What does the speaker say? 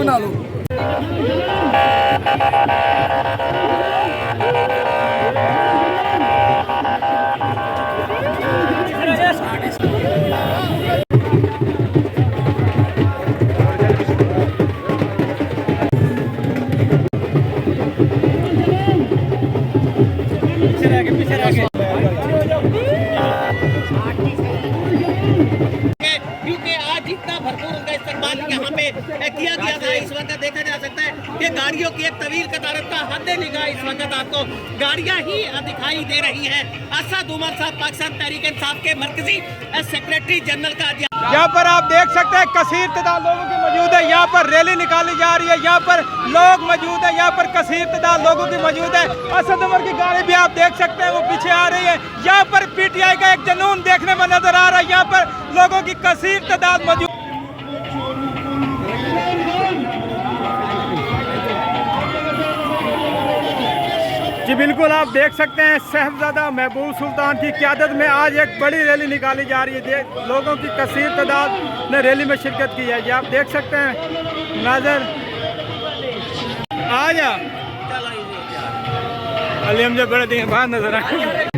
बना लो। क्योंकि आज इतना भरपूर उनका इस्तेमाल यहाँ पे किया गया था। इस वक्त देखा जा सकता है कि गाड़ियों की एक तवील कतार का हद निगाह इस वक्त आपको गाड़ियां ही दिखाई दे रही हैं। असद उमर साहब पाकिस्तान तहरीक इंसाफ के मरकजी सेक्रेटरी जनरल का यहाँ पर आप देख सकते हैं कसीर तादाद लोगों की मौजूद है। यहाँ पर रैली निकाली जा रही है, यहाँ पर लोग मौजूद है, यहाँ पर कसीर तादाद लोगों की मौजूद है। असद उमर की गाड़ी भी आप देख सकते हैं वो पीछे आ रही है। यहाँ पर पीटीआई का एक जुनून देखने में नजर आ रहा है। यहाँ पर लोगों की कसीर तादाद मौजूद। जी बिल्कुल, आप देख सकते हैं साहिबजादा महबूब सुल्तान की क़यादत में आज एक बड़ी रैली निकाली जा रही है। लोगों की कसीर तादाद ने रैली में शिरकत की है। ये आप देख सकते हैं नाज़र आ जा अली हमजे बड़े दिन बाद नजर आए।